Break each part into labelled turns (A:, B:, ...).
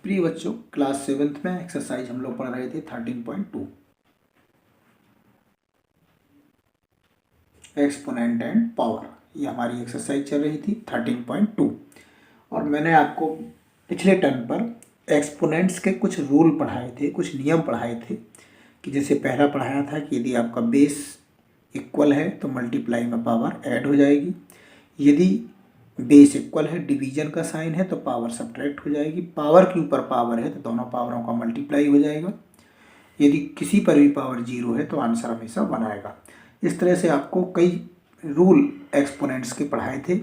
A: प्रिय बच्चों, class 7th में एक्सरसाइज हम लोग पढ़ रहे थे 13.2 एक्सपोनेंट एंड पावर। ये हमारी एक्सरसाइज चल रही थी 13.2 और मैंने आपको पिछले टर्म पर एक्सपोनेंट्स के कुछ रूल पढ़ाए थे, कुछ नियम पढ़ाए थे कि जैसे पहला पढ़ाया था कि यदि आपका बेस इक्वल है तो मल्टीप्लाई में पावर ऐड हो जाएगी, यदि बेस इक्वल है, डिवीजन का साइन है तो पावर सब्ट्रैक्ट हो जाएगी, पावर के ऊपर पावर है तो दोनों पावरों का मल्टीप्लाई हो जाएगा, यदि किसी पर भी पावर 0 है तो आंसर हमेशा 1 आएगा। इस तरह से आपको कई रूल एक्सपोनेंट्स के पढ़ाए थे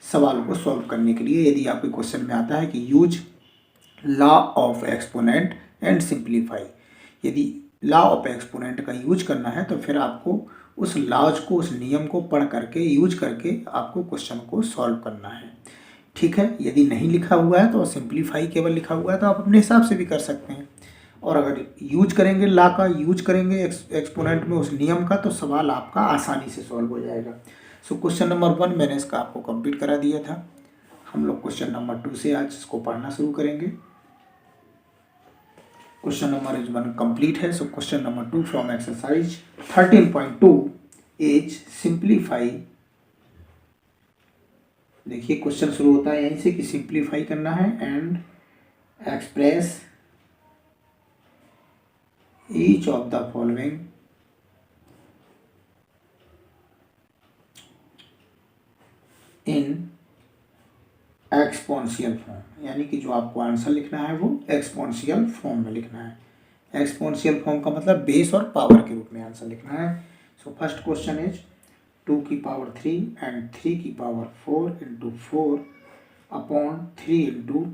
A: सवाल को सॉल्व करने के लिए। यदि आपके क्वेश्चन में आता है कि use law of exponent and simplify, यदि लॉ ऑफ एक्सपोनेंट का यूज करना है तो फिर आपको उस लॉज को, उस नियम को पढ़ करके, यूज करके आपको क्वेश्चन को सॉल्व करना है। ठीक है, यदि नहीं लिखा हुआ है तो सिंप्लीफाई केवल लिखा हुआ है तो आप अपने हिसाब से भी कर सकते हैं, और अगर यूज करेंगे लॉ का, यूज करेंगे एक्सपोनेंट में उस नियम का, तो सवाल आपका आसानी से सॉल्व हो जाएगा। सो क्वेश्चन नंबर 1 मैंने इसका आपको कंप्लीट करा दिया था। हम लोग क्वेश्चन नंबर 2 से आज इसको पढ़ना शुरू करेंगे। क्वेश्चन नंबर 1 कंप्लीट है। So question number 2 from exercise 13.2 is simplify. देखिए क्वेश्चन शुरू होता है यहीं से कि सिंप्लीफाई करना है and express each of the following in exponential form, यानी कि जो आपको आंसर लिखना है वो एक्सपोनेंशियल फॉर्म में लिखना है। एक्सपोनेंशियल फॉर्म का मतलब बेस और पावर के रूप में आंसर लिखना है। सो फर्स्ट क्वेश्चन इज 2 की पावर 3 एंड 3 की पावर 4 इंटू 4 अपॉन 3 इंटू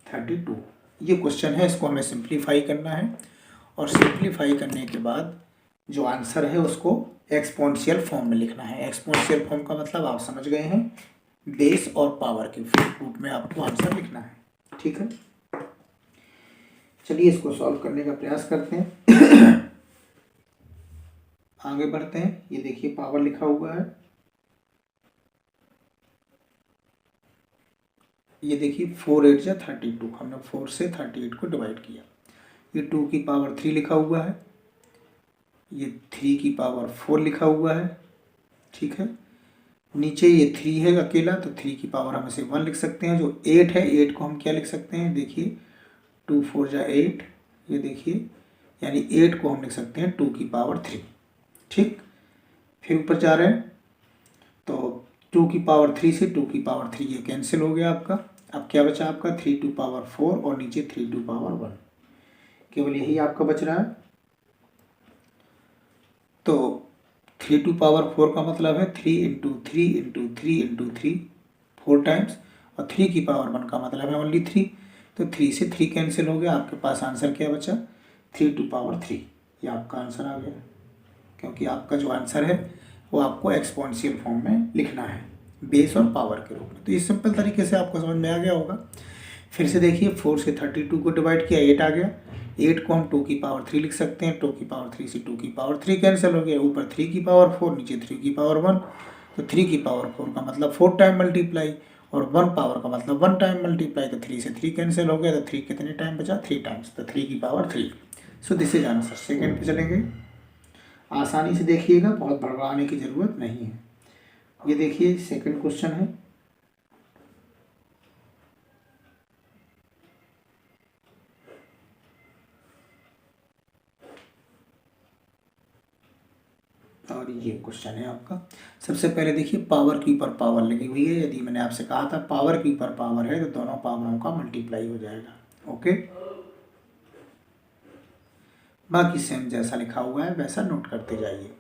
A: 32। ये क्वेश्चन है, इसको हमें सिंप्लीफाई करना है और सिंप्लीफाई करने के बाद जो आंसर है उसको एक्सपोनेंशियल फॉर्म में लिखना है। एक्सपोनेंशियल फॉर्म का मतलब आप समझ गए हैं, बेस और पावर के रूप में आपको आंसर लिखना है। ठीक है, चलिए इसको सॉल्व करने का प्रयास करते हैं। आगे बढ़ते हैं। ये देखिए पावर लिखा हुआ है, ये देखिए 4 8 जा 32, हमने 4 से 38 को डिवाइड किया। ये 2 की पावर 3 लिखा हुआ है, ये 3 की पावर 4 लिखा हुआ है। ठीक है, नीचे ये 3 है अकेला तो 3 की पावर हम इसे 1 लिख सकते हैं। जो 8 है, 8 को हम क्या लिख सकते हैं, देखिए 2 4 जा 8, ये देखिए, यानी 8 को हम लिख सकते हैं 2 की पावर 3। ठीक, फिर ऊपर जा रहे हैं तो 2 की पावर 3 से 2 की पावर 3 ये कैंसिल हो गया आपका। अब क्या बचा आपका 3 टू पावर 4 और नीचे 3 टू पावर 1, केवल यही आपका बच रहा है। तो 3 टू पावर 4 का मतलब है 3 इंटू 3 इंटू 3 इंटू 3 4 टाइम्स, और 3 की पावर 1 का मतलब है ओनली 3। तो 3 से 3 कैंसिल हो गया, आपके पास आंसर क्या बचा 3 टू पावर 3। ये आपका आंसर आ गया, क्योंकि आपका जो आंसर है वो आपको एक्सपोनेंशियल फॉर्म में लिखना है, बेस और पावर के रूप में। तो इस सिंपल तरीके से आपको समझ में आ गया होगा। फिर से देखिए 4 से 32 को डिवाइड किया, 8 आ गया। 8 को हम 2 की पावर 3 लिख सकते हैं, 2 की पावर 3 से 2 की पावर 3 कैंसिल हो गया, ऊपर 3 की पावर 4, नीचे 3 की पावर 1। तो 3 की पावर 4 का मतलब 4 टाइम मल्टीप्लाई, और 1 पावर का मतलब 1 टाइम मल्टीप्लाई। तो 3 से 3 कैंसिल हो गया, तो 3 कितने टाइम बचा 3 टाइम्स, तो 3 की power 3। So this is answer. Second पे चलेंगे, आसानी से देखिएगा, बहुत भड़काने की ज़रूरत नहीं है। ये देखिए सेकंड क्वेश्चन है, और ये क्वेश्चन है आपका। सबसे पहले देखिए पावर के ऊपर पावर लगी हुई है। यदि मैंने आपसे कहा था पावर के ऊपर पावर है तो दोनों पावरों का मल्टीप्लाई हो जाएगा। ओके, बाकी सेम जैसा लिखा हुआ है वैसा नोट करते जाइए।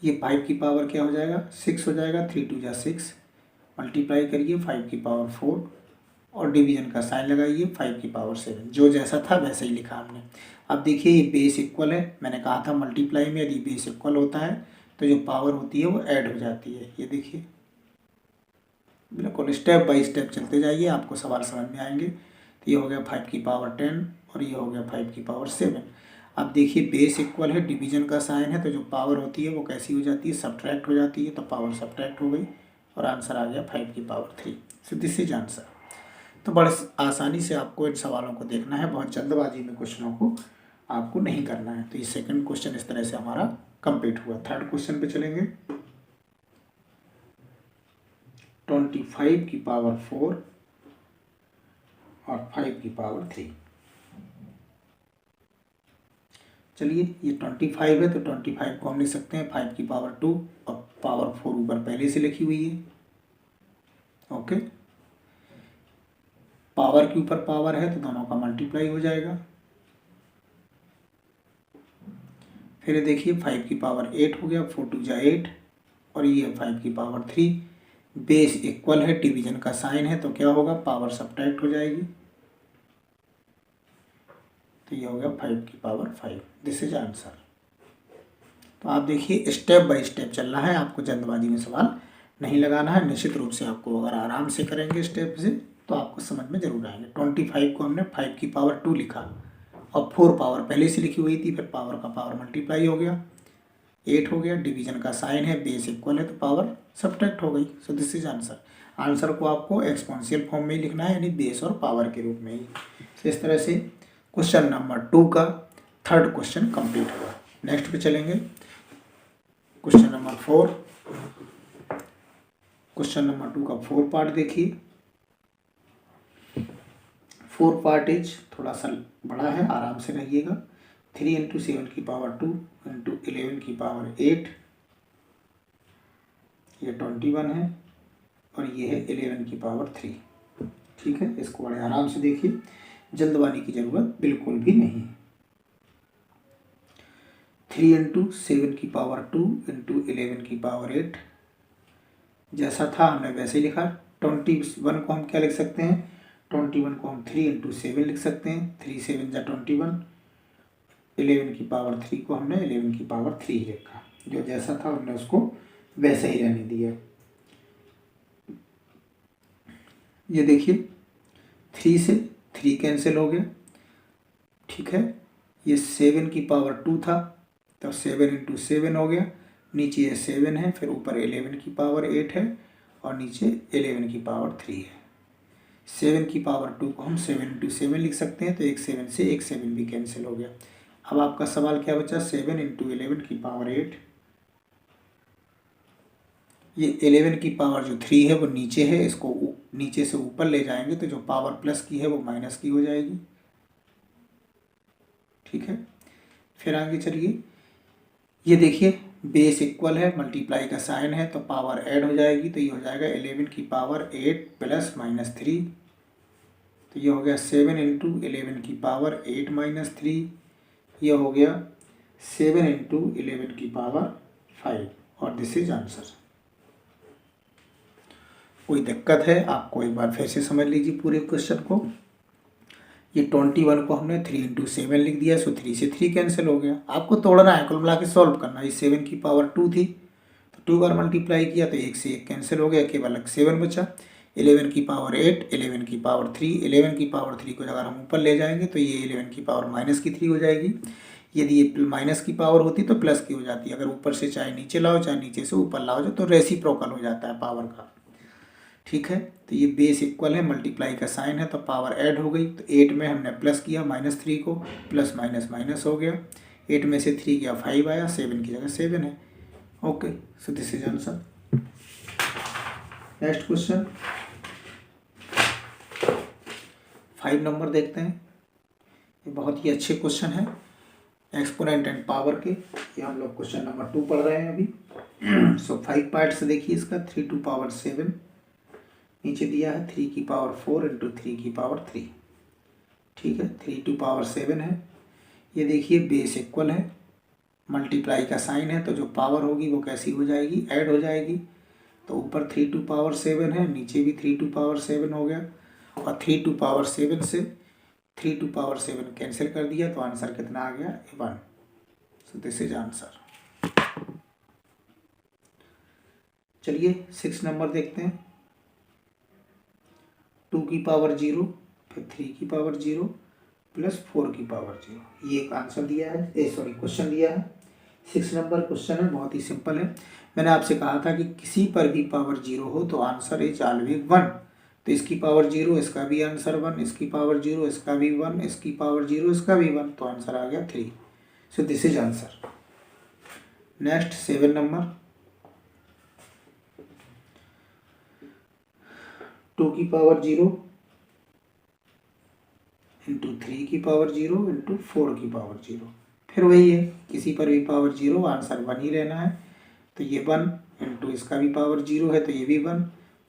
A: ये 5 की पावर क्या हो जाएगा 6 हो जाएगा, 3 2 जा 6, मल्टीप्लाई करिए 5 की पावर 4 और डिवीजन का साइन लगाइए 5 की पावर 7। जो जैसा था वैसे ही लिखा हमने। अब देखिए ये बेस इक्वल है, मैंने कहा था मल्टीप्लाई में यदि बेस इक्वल होता है तो जो पावर होती है वो ऐड हो जाती है। ये देखिए बिल्कुल स्टेप बाय स्टेप चलते जाइए, आपको सवाल समझ में आएंगे। तो ये हो गया 5 की पावर 10 और ये हो गया 5 की पावर 7। अब देखिए बेस इक्वल है, डिवीजन का साइन है, तो जो पावर होती है वो कैसी हो जाती है, सब्ट्रैक्ट हो जाती है। तो पावर सब्ट्रैक्ट हो गई और आंसर आ गया 5 की power 3। So this is answer. तो बड़े आसानी से आपको इन सवालों को देखना है, बहुत जल्दबाजी में क्वेश्चनों को आपको नहीं करना है। तो ये सेकंड क्वेश्चन इस तरह से हमारा कंप्लीट हुआ। थर्ड क्वेश्चन पे चलेंगे। 25 की पावर 4 और 5 की पावर 3। चलिए, ये 25 है तो 25 को हम लिख सकते हैं 5 की पावर 2 और पावर 4 ऊपर पहले से लिखी हुई है। ओके, पावर के ऊपर पावर है तो दोनों का मल्टीप्लाई हो जाएगा। फिर देखिए 5 की पावर 8 हो गया, 4 2 जा 8, और ये 5 की पावर 3। बेस इक्वल है, डिवीजन का साइन है, तो क्या होगा, पावर सब्ट्रैक्ट हो जाएगी। तो ये हो गया 5 की पावर 5। This is answer. तो आप देखिए स्टेप बाय स्टेप चल रहा है, आपको जल्दबाजी में सवाल नहीं लगाना है। निश्चित रूप से आपको अगर आराम से करेंगे स्टेप से तो आपको समझ में जरूर आएंगे। 25 को हमने 5 की पावर 2 लिखा और 4 पावर पहले से लिखी हुई थी, फिर पावर का पावर मल्टीप्लाई हो गया, 8 हो गया, डिवीजन का साइन है, बेस इक्वल है तो पावर सब्ट्रैक्ट हो गई। So this is answer. Answer को आपको एक्सपोनेंशियल फॉर्म में ही लिखना है, यानी बेस और पावर के रूप में ही। तो इस तरह से क्वेश्चन नंबर 2 का थर्ड क्वेश्चन कंप्लीट हुआ। नेक्स्ट पे चलेंगे, क्वेश्चन नंबर 4। क्वेश्चन नंबर 2 का 4 पार्ट देखिए। 4 पार्ट इज थोड़ा सा बड़ा है, आराम से रहिएगा। 3 इंटू 7 की पावर 2 इंटू 11 की पावर 8, ये 21 है, और ये है 11 की पावर 3। ठीक है, इसको बड़े आराम से देखिए, जल्दबाजी की जरूरत बिल्कुल भी नहीं है। 3 इंटू 7 की पावर 2 इंटू 11 की पावर 8, जैसा था हमने वैसे ही लिखा। 21 को हम क्या लिख सकते हैं, 21 को हम 3 इंटू 7 लिख सकते हैं, 3 7 जा 21। 11 की पावर 3 को हमने 11 की पावर 3 लिखा, जो जैसा था हमने उसको वैसे ही रहने दिया। ये देखिए 3 से 3 कैंसिल हो गया। ठीक है, ये 7 की पावर 2 था तो 7 इंटू 7 हो गया, नीचे ये 7 है, फिर ऊपर 11 की पावर 8 है, और नीचे 11 की पावर 3 है। 7 की पावर 2 को हम 7 इंटू 7 लिख सकते हैं, तो एक 7 से एक 7 भी कैंसिल हो गया। अब आपका सवाल क्या बचा, 7 इंटू 11 की पावर 8। ये 11 की पावर जो 3 है वो नीचे है, इसको नीचे से ऊपर ले जाएंगे तो जो पावर प्लस की है वो माइनस की हो जाएगी। ठीक है, फिर आगे चलिए, ये देखिए बेस इक्वल है, मल्टीप्लाई का साइन है, तो पावर ऐड हो जाएगी, तो ये हो जाएगा 11 की पावर 8 प्लस माइनस 3। तो ये हो गया 7 इंटू 11 की पावर 8 माइनस 3, ये हो गया 7 इंटू 11 की पावर 5, और दिस इज आंसर। कोई दिक्कत है आपको एक बार फिर से समझ लीजिए पूरे क्वेश्चन को। ये 21 को हमने 3 इंटू 7 लिख दिया, सो 3 से 3 कैंसिल हो गया। आपको तोड़ना है, कुल मिला के सॉल्व करना है। ये 7 की पावर 2 थी तो 2 बार मल्टीप्लाई किया तो 1 से 1 कैंसिल हो गया, केवल 7 बचा। 11 की पावर 8, 11 की पावर 3, 11 की पावर 3 को अगर हम ऊपर ले जाएंगे तो ये 11 की पावर माइनस की 3 हो जाएगी। यदि ये माइनस की पावर होती तो प्लस की हो जाती। अगर ऊपर से चाहे नीचे लाओ चाहे नीचे से ऊपर लाओ जो, तो रेसिप्रोकल हो जाता है पावर का। ठीक है, तो ये बेस इक्वल है, मल्टीप्लाई का साइन है, तो पावर ऐड हो गई। तो 8 में हमने प्लस किया माइनस 3 को, प्लस माइनस माइनस हो गया। 8 में से 3 गया 5 आया, 7 की जगह 7 है। Okay, so this is answer. Next question 5 number देखते हैं। ये बहुत ही अच्छे क्वेश्चन है, एक्सपोनेंट एंड पावर के। ये हम लोग क्वेश्चन नंबर 2 पढ़ रहे हैं अभी। सो 5 पार्ट से देखिए इसका। 3 टू पावर 7 नीचे दिया है, 3 की पावर 4 इंटू 3 की पावर 3। ठीक है, 3 टू पावर 7 है। ये देखिए बेस इक्वल है, मल्टीप्लाई का साइन है, तो जो पावर होगी वो कैसी हो जाएगी, ऐड हो जाएगी। तो ऊपर 3 टू पावर 7 है, नीचे भी 3 टू पावर 7 हो गया, और 3 टू पावर 7 से 3 टू पावर 7 कैंसिल कर दिया, तो आंसर कितना आ गया, 1। So this is answer. चलिए 6 नंबर देखते हैं। 2 की पावर 0, फिर 3 की पावर 0 प्लस 4 की पावर 0, ये एक आंसर दिया है, क्वेश्चन दिया है। 6 नंबर क्वेश्चन है, बहुत ही सिंपल है। मैंने आपसे कहा था कि किसी पर भी पावर 0 हो तो आंसर इज ऑलवेज 1। तो इसकी पावर 0, इसका भी आंसर 1, इसकी पावर 0, इसका भी 1, इसकी पावर 0, इसका भी 1, तो आंसर आ गया 3। So this is answer. Next 7 number, 2 की पावर 0 इंटू 3 की पावर 0 इंटू 4 की पावर 0। फिर वही है, किसी पर भी पावर 0, आंसर 1 ही रहना है। तो ये 1 इंटू इसका भी पावर 0 है तो ये भी 1,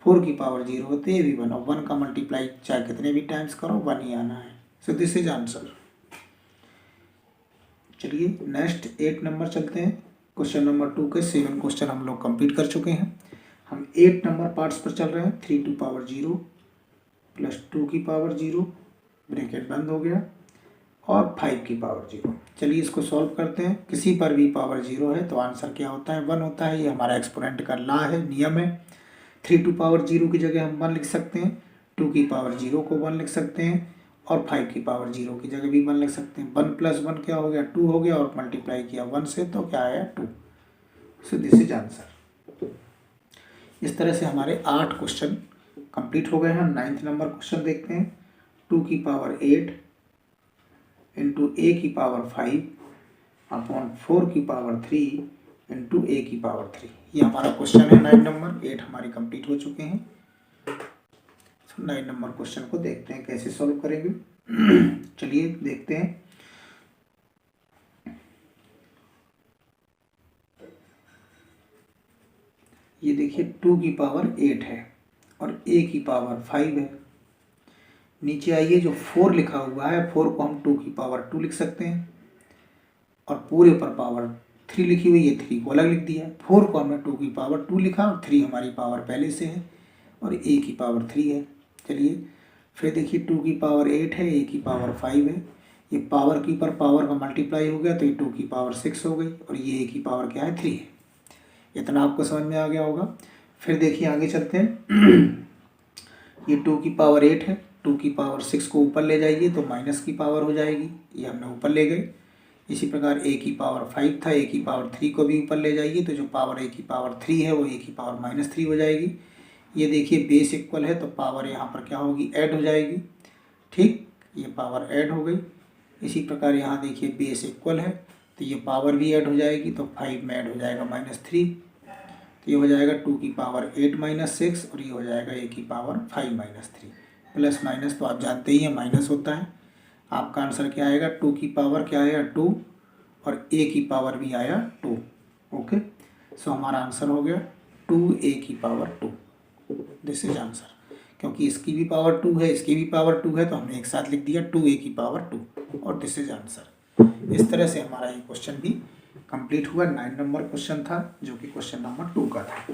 A: 4 की पावर 0 है तो ये भी 1, और 1 का मल्टीप्लाई चाहे कितने भी टाइम्स करो 1 ही आना है। So this is answer. चलिए नेक्स्ट 8 नंबर चलते हैं। क्वेश्चन नंबर 2 के 7 क्वेश्चन हम लोग कंप्लीट कर चुके हैं। हम 8 नंबर पार्ट्स पर चल रहे हैं। 3 टू पावर 0 प्लस 2 की पावर 0, ब्रैकेट बंद हो गया, और 5 की पावर 0। चलिए इसको सॉल्व करते हैं। किसी पर भी पावर 0 है तो आंसर क्या होता है, 1 होता है। ये हमारा एक्सपोनेंट का लॉ है, नियम है। 3 टू पावर 0 की जगह हम 1 लिख सकते हैं, 2 की पावर 0 को 1 लिख सकते हैं, और 5 की पावर 0 की जगह भी 1 लिख सकते हैं। 1 प्लस 1 क्या हो गया, 2 हो गया, और मल्टीप्लाई किया 1 से तो क्या आया, 2। So this is answer. इस तरह से हमारे 8 क्वेश्चन कंप्लीट हो गए हैं। 9th नंबर क्वेश्चन देखते हैं। 2 की पावर 8 इंटू ए की पावर 5 अपॉन 4 की पावर 3 इंटू ए की पावर 3। ये हमारा क्वेश्चन है 9 नंबर। 8 हमारी कंप्लीट हो चुके हैं। 9 नंबर क्वेश्चन को देखते हैं कैसे सॉल्व करेंगे। चलिए देखते हैं। ये देखिए 2 की पावर 8 है और a की पावर 5 है। नीचे आइए, जो 4 लिखा हुआ है, 4 को हम 2 की पावर 2 लिख सकते हैं, और पूरे पर पावर 3 लिखी हुई है, 3 को अलग लिख दिया। 4 को हमने 2 की पावर 2 लिखा, और 3 हमारी पावर पहले से है, और a की पावर 3 है। चलिए फिर देखिए 2 की पावर 8 है, a की पावर 5 है। ये पावर की पर पावर का मल्टीप्लाई हो गया तो ये 2 की पावर 6 हो गई, और ये a की पावर क्या है, 3 है। इतना आपको समझ में आ गया होगा। फिर देखिए आगे चलते हैं। ये 2 की पावर 8 है, 2 की पावर 6 को ऊपर ले जाइए तो माइनस की पावर हो जाएगी, ये हमने ऊपर ले गए। इसी प्रकार a की पावर 5 था, a की पावर 3 को भी ऊपर ले जाइए तो जो पावर a की पावर 3 है वो a की पावर -3 हो जाएगी। ये देखिए बेस इक्वल है तो पावर यहाँ पर क्या होगी, ऐड हो जाएगी। ठीक, ये पावर ऐड हो गई। इसी प्रकार यहाँ देखिए बेस इक्वल है तो ये पावर भी ऐड हो जाएगी, तो 5 में ऐड हो जाएगा -3, तो ये हो जाएगा 2 की पावर 8 -6, और ये हो जाएगा a की पावर 5 -3। प्लस माइनस तो आप जानते ही हैं माइनस होता है। आपका आंसर क्या आएगा, 2 की पावर क्या आया, 2, और a की पावर भी आया 2। ओके, सो हमारा आंसर हो गया 2a की पावर 2। This is answer. क्योंकि इसकी भी पावर 2 है, इसकी भी पावर 2 है, तो हमने एक साथ लिख दिया 2a की पावर 2, और दिस इज आंसर। इस तरह से हमारा ये क्वेश्चन भी कंप्लीट हुआ। 9 नंबर क्वेश्चन था, जो कि क्वेश्चन नंबर 2 का था।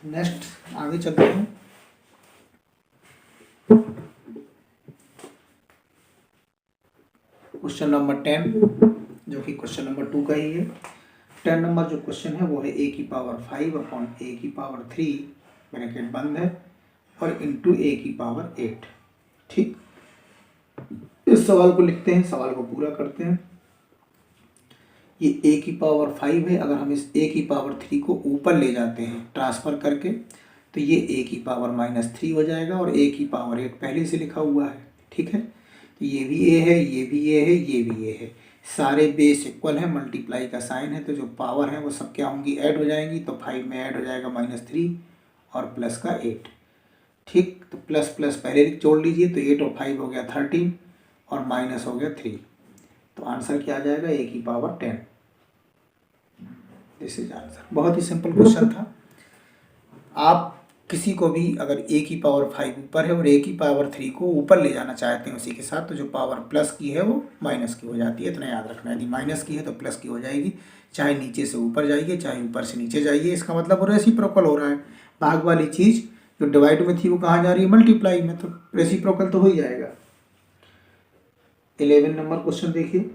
A: नेक्स्ट आगे चलते हैं। क्वेश्चन नंबर 10, जो कि क्वेश्चन नंबर 2 का ही है। 10 नंबर जो क्वेश्चन है वो है a की पावर 5 अपॉन a की पावर 3, ब्रैकेट बंद है, और इंटू a की पावर 8। ठीक, इस सवाल को लिखते हैं, सवाल को पूरा करते हैं। ये a की पावर 5 है, अगर हम इस a की पावर 3 को ऊपर ले जाते हैं ट्रांसफ़र करके तो ये a की पावर -3 हो जाएगा, और a की पावर 8 पहले से लिखा हुआ है। ठीक है, तो ये भी a है, ये भी a है, ये भी a है। सारे बेस इक्वल है, मल्टीप्लाई का साइन है, तो जो पावर है वो सब क्या होंगी, ऐड हो जाएंगी। तो 5 में ऐड हो जाएगा -3 और प्लस का 8। ठीक, तो प्लस प्लस पहले जोड़ लीजिए, तो 8 और 5 हो गया 13, और माइनस हो गया 3। तो आंसर क्या आ जाएगा, a की पावर 10। This is answer. बहुत ही सिंपल क्वेश्चन था। आप किसी को भी अगर a की पावर 5 ऊपर है और a की पावर 3 को ऊपर ले जाना चाहते हैं उसी के साथ, तो जो पावर प्लस की है वो माइनस की हो जाती है। इतना याद रखना है, यदि माइनस की है तो प्लस की हो जाएगी। चाहे नीचे से ऊपर जाइए, चाहे ऊपर से नीचे जाइए, इसका मतलब रेसिप्रोकल हो रहा है। भाग वाली चीज़ जो डिवाइड में थी वो कहाँ जा रही है, मल्टीप्लाई में, तो रेसिप्रोकल तो हो ही जाएगा। 11 नंबर क्वेश्चन देखिए।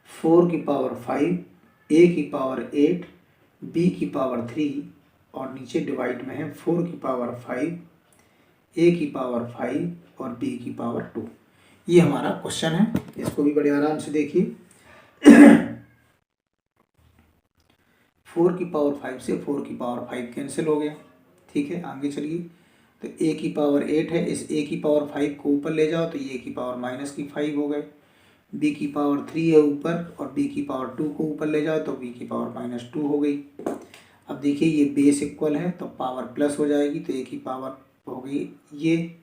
A: 4 की पावर 5, a की पावर 8, b की पावर 3, और नीचे डिवाइड में है 4 की पावर 5, a की पावर 5 और b की पावर 2। ये हमारा क्वेश्चन है, इसको भी बड़े आराम से देखिए। 4 की पावर 5 से 4 की पावर 5 कैंसिल हो गया। ठीक है, आगे चलिए। तो a की पावर 8 है, इस a की पावर 5 को ऊपर ले जाओ तो ये a की पावर-5 हो गए। b की पावर 3 है ऊपर, और b की पावर 2 को ऊपर ले जाओ तो b की पावर-2 हो गई। अब देखिए ये बेस इक्वल है तो पावर प्लस हो जाएगी, तो a की पावर हो गई ये।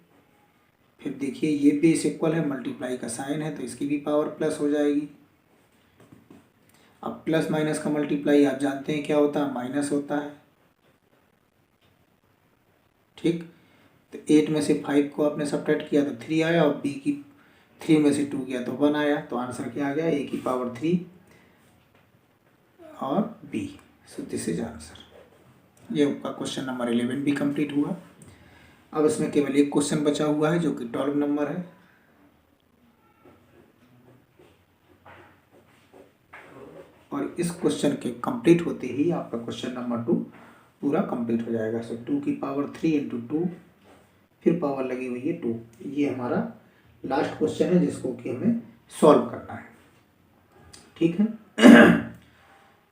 A: फिर देखिए ये बेस इक्वल है, मल्टीप्लाई का साइन है तो इसकी भी पावर प्लस हो जाएगी। अब प्लस माइनस का मल्टीप्लाई आप जानते हैं क्या होता है, माइनस होता है। ठीक, तो 8 में से 5 को आपने सब्ट्रैक्ट किया तो 3 आया, और b की 3 में से 2 किया तो 1 आया। तो आंसर क्या आ गया, a की पावर 3 और b। So this is answer. ये आपका क्वेश्चन नंबर 11 भी कंप्लीट हुआ। अब इसमें केवल एक क्वेश्चन बचा हुआ है जो कि 12 नंबर है। और इस क्वेश्चन के कंप्लीट होते ही आपका क्वेश्चन नंबर 2 पूरा कंप्लीट हो जाएगा। सो 2 की पावर 3 इंटू 2, फिर पावर लगी हुई है 2। ये हमारा लास्ट क्वेश्चन है जिसको कि हमें सॉल्व करना है। ठीक है,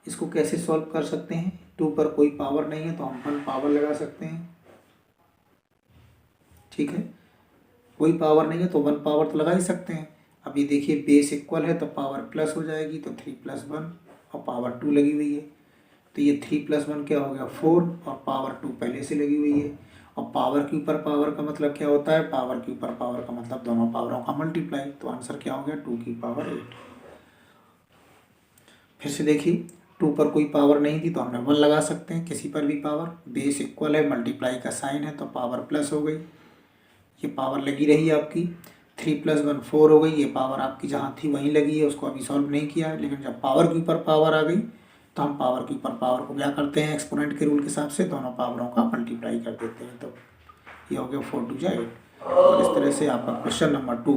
A: इसको कैसे सॉल्व कर सकते हैं, 2 पर कोई पावर नहीं है तो हम 1 पावर लगा सकते हैं। ठीक है, कोई पावर नहीं है तो 1 पावर तो लगा ही सकते हैं। अब ये देखिए बेस इक्वल है तो पावर प्लस हो जाएगी, तो 3 + 1 और पावर 2 लगी हुई है, तो ये 3 + 1 क्या हो गया 4, और पावर 2 पहले से लगी हुई है। और पावर के ऊपर पावर का मतलब क्या होता है, पावर के ऊपर पावर का मतलब दोनों पावरों का मल्टीप्लाई। तो आंसर क्या हो गया 2 की पावर 8। फिर से देखिए 2 पर कोई पावर नहीं थी तो हमने 1 लगा सकते हैं किसी पर भी पावर। बेस इक्वल है, मल्टीप्लाई का साइन है तो पावर प्लस हो गई, ये पावर लगी रही आपकी। 3 + 1 4 हो गई, ये पावर आपकी जहाँ थी वहीं लगी है, उसको अभी सॉल्व नहीं किया है। लेकिन जब पावर के ऊपर पावर आ गई तो हम पावर के ऊपर पावर को क्या करते हैं, एक्सपोनेंट के रूल के हिसाब से दोनों पावरों का मल्टीप्लाई कर देते हैं। तो ये हो गया 4 × 2 = 8। और इस तरह से आपका क्वेश्चन नंबर 2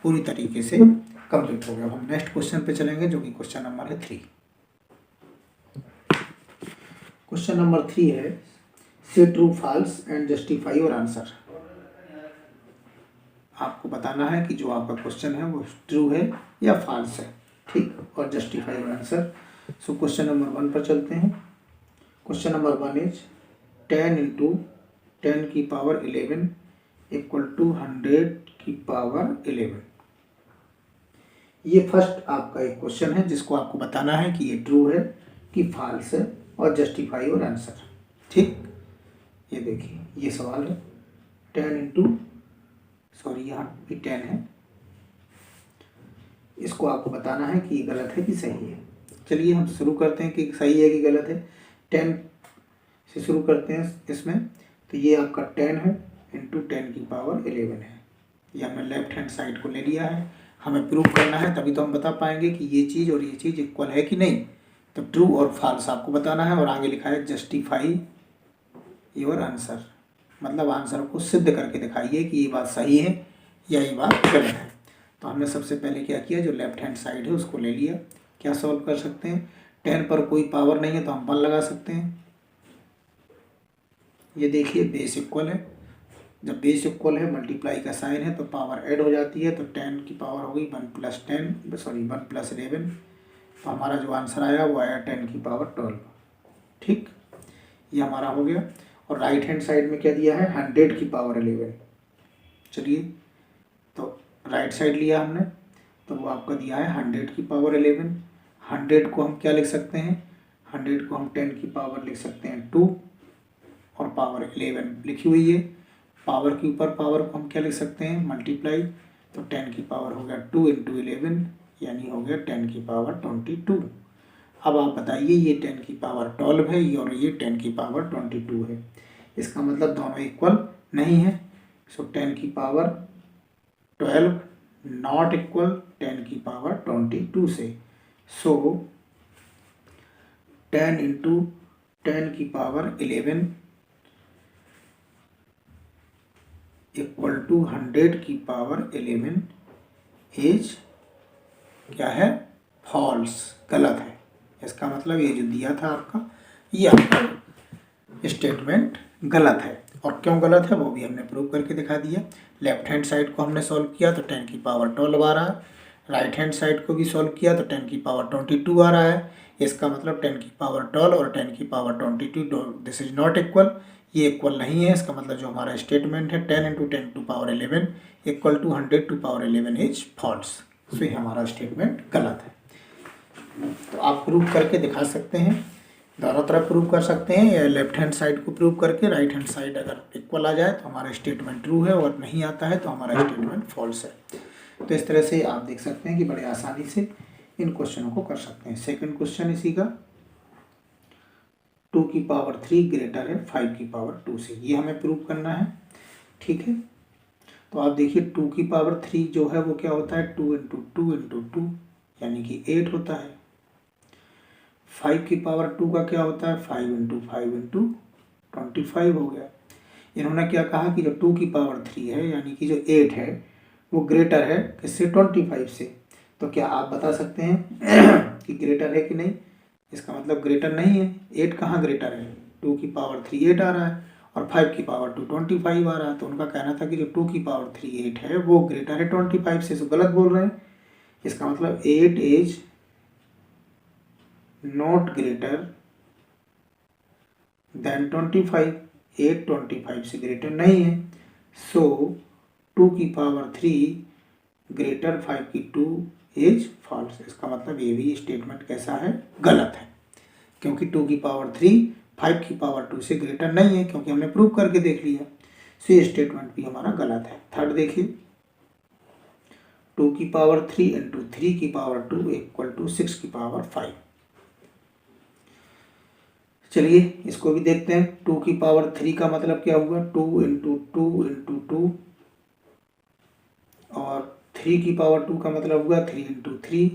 A: पूरी तरीके से कंप्लीट हो गया। अब हम नेक्स्ट क्वेश्चन पे चलेंगे जो कि क्वेश्चन नंबर है 3। क्वेश्चन नंबर 3 है, say true false and justify your answer. आपको बताना है कि जो आपका क्वेश्चन है वो ट्रू है या फॉल्स है। ठीक, और justify your answer. So question number 1 पर चलते हैं। Question number 1 is 10 × 10⁻11 = 100⁻11। ये फर्स्ट आपका एक क्वेश्चन है जिसको आपको बताना है कि ये ट्रू है कि फॉल्स है, और जस्टिफाई योर आंसर। ठीक, ये देखिए ये सवाल है 10 यहाँ भी 10 है, इसको आपको बताना है कि ये गलत है कि सही है। चलिए हम शुरू करते हैं कि सही है कि गलत है। 10 से शुरू करते हैं इसमें। तो ये आपका 10 है इंटू 10⁻11 है। ये हमने लेफ्ट हैंड साइड को ले लिया है, हमें प्रूव करना है, तभी तो हम बता पाएंगे कि ये चीज़ और ये चीज़ इक्वल है कि नहीं। तो ट्रू और फॉल्स आपको बताना है, और आगे लिखा है जस्टिफाई योर आंसर, मतलब आंसर को सिद्ध करके दिखाइए कि ये बात सही है या ये बात गलत है। तो हमने सबसे पहले क्या किया, जो लेफ्ट हैंड साइड है उसको ले लिया। क्या सॉल्व कर सकते हैं, 10 पर कोई पावर नहीं है तो हम 1 लगा सकते हैं। ये देखिए बेस इक्वल है, जब बेस इक्वल है मल्टीप्लाई का साइन है तो पावर ऐड हो जाती है, तो 10 की पावर हो गई 1 + 11। तो हमारा जो आंसर आया वो आया 10⁻12। ठीक, ये हमारा हो गया। और राइट हैंड साइड में क्या दिया है, 100⁻11। चलिए, तो राइट साइड लिया हमने तो वो आपका दिया है 100⁻11। 100 को हम क्या लिख सकते हैं, 100 को हम 10 की पावर लिख सकते हैं 2, और पावर 11 लिखी हुई है। पावर के ऊपर पावर को हम क्या लिख सकते हैं, मल्टीप्लाई। तो 10 की पावर हो गया 2 × 11, यानी हो गया 10⁻22। अब आप बताइए ये 10⁻12 है और ये 10⁻22 है, इसका मतलब दोनों इक्वल नहीं है। सो 10⁻12 नॉट इक्वल 10⁻22 से। सो 10 × 10⁻11 = 100⁻11 इज क्या है, फॉल्स, गलत है। इसका मतलब ये जो दिया था आपका, ये आपका स्टेटमेंट गलत है। और क्यों गलत है वो भी हमने प्रूव करके दिखा दिया। लेफ्ट हैंड साइड को हमने सॉल्व किया तो 10⁻12 आ रहा है, राइट हैंड साइड को भी सॉल्व किया तो 10⁻22 आ रहा है। इसका मतलब 10 की पावर 12 और 10 की power 22 this is not equal, ये इक्वल नहीं है। इसका मतलब जो हमारा स्टेटमेंट है 10 × 10 to power 11 equal to 100 to power 11 is false. So ये हमारा स्टेटमेंट गलत है। तो आप प्रूव करके दिखा सकते हैं, दोनों तरफ प्रूव कर सकते हैं, या लेफ्ट हैंड साइड को प्रूव करके राइट हैंड साइड अगर इक्वल आ जाए तो हमारा स्टेटमेंट ट्रू है, और नहीं आता है तो हमारा स्टेटमेंट फॉल्स है। तो इस तरह से आप देख सकते हैं कि बड़े आसानी से इन क्वेश्चनों को कर सकते हैं। सेकंड क्वेश्चन इसी का 2 की पावर 3 ग्रेटर है 5 की पावर 2 से, ये हमें प्रूव करना है। ठीक है, तो आप देखिए 2 की पावर 3 जो है वो क्या होता है 2 × 2 × 2 यानी कि 8 होता है। 5 की पावर 2 का क्या होता है 5 × 5 × 25 हो गया। इन्होंने क्या कहा कि जो 2 की पावर 3 है यानी कि जो 8 है वो ग्रेटर है किससे 25 से। तो क्या आप बता सकते हैं कि ग्रेटर है कि नहीं? इसका मतलब ग्रेटर नहीं है। 8 कहाँ ग्रेटर है? 2 की पावर 3 8 आ रहा है और 5 की पावर 2 25 आ रहा है। तो उनका कहना था कि जो 2 की पावर 3 8 है वो ग्रेटर है 25 से। तो गलत बोल रहे हैं। इसका मतलब 8 इज नॉट ग्रेटर देन 25। 8 25 से ग्रेटर नहीं है। सो 2 की पावर 3 ग्रेटर 5 की 2 इज फॉल्स। इसका मतलब ये भी स्टेटमेंट कैसा है? गलत है, क्योंकि 2 की पावर 3 5 की पावर 2 से ग्रेटर नहीं है, क्योंकि हमने प्रूव करके देख लिया। सो ये स्टेटमेंट भी हमारा गलत है। थर्ड देखिए 2 की पावर 3 × 3 की पावर 2 इक्वल टू 6 की पावर 5। चलिए इसको भी देखते हैं। 2 की पावर 3 का मतलब क्या हुआ 2 × 2 × 2 और 3 की पावर 2 का मतलब हुआ 3 × 3।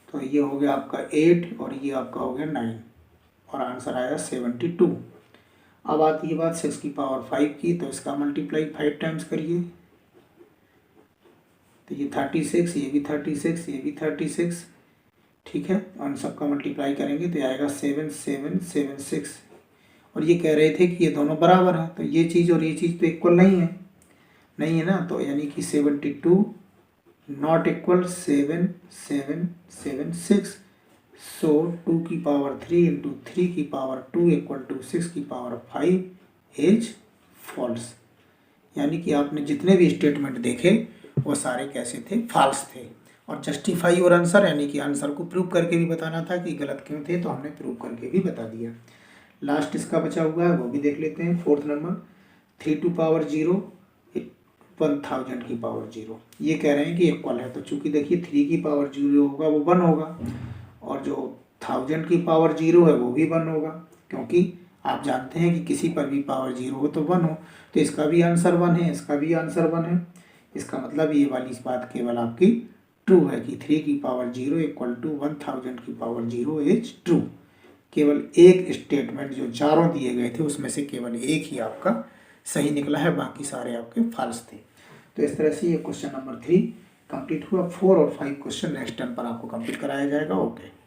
A: तो ये हो गया आपका 8 और ये आपका हो गया 9 और आंसर आया 72। अब आती है बात 6 की पावर 5 की, तो इसका मल्टीप्लाई 5 टाइम्स करिए। तो ये 36, ये भी 36, ये भी 36। ठीक है, और सबका मल्टीप्लाई करेंगे तो आएगा 7776। और ये कह रहे थे कि ये दोनों बराबर हैं, तो ये चीज़ और ये चीज़ तो इक्वल नहीं है ना। तो यानी कि 72 नॉट इक्वल 7776। सो 2 की पावर 3 × 3 की पावर 2 इक्वल टू 6 की पावर 5 इज फॉल्स। यानी कि आपने जितने भी स्टेटमेंट देखे वो सारे कैसे थे? फॉल्स थे। और जस्टिफाई और आंसर यानी कि आंसर को प्रूव करके भी बताना था कि गलत क्यों थे, तो हमने प्रूव करके भी बता दिया। लास्ट इसका बचा हुआ है वो भी देख लेते हैं। फोर्थ नंबर 3 की पावर 0 1000 की पावर 0, ये कह रहे हैं कि इक्वल है। तो चूंकि देखिए 3 की पावर 0 होगा वो 1 होगा, और जो 1000 की पावर 0 है वो भी 1 होगा, क्योंकि आप जानते हैं कि किसी पर भी पावर 0 हो तो 1 हो। तो इसका भी आंसर 1 है, इसका भी आंसर 1 है। इसका मतलब ये वाली इस बात केवल आपकी ट्रू है कि 3 की पावर 0 इक्वल टू 1000 की पावर 0 इज ट्रू। केवल एक स्टेटमेंट जो चारों दिए गए थे उसमें से केवल एक ही आपका सही निकला है, बाकी सारे आपके फॉल्स थे। तो इस तरह से ये क्वेश्चन नंबर 3 कंप्लीट हुआ। 4 और 5 क्वेश्चन नेक्स्ट टाइम पर आपको कंप्लीट कराया जाएगा। ओके।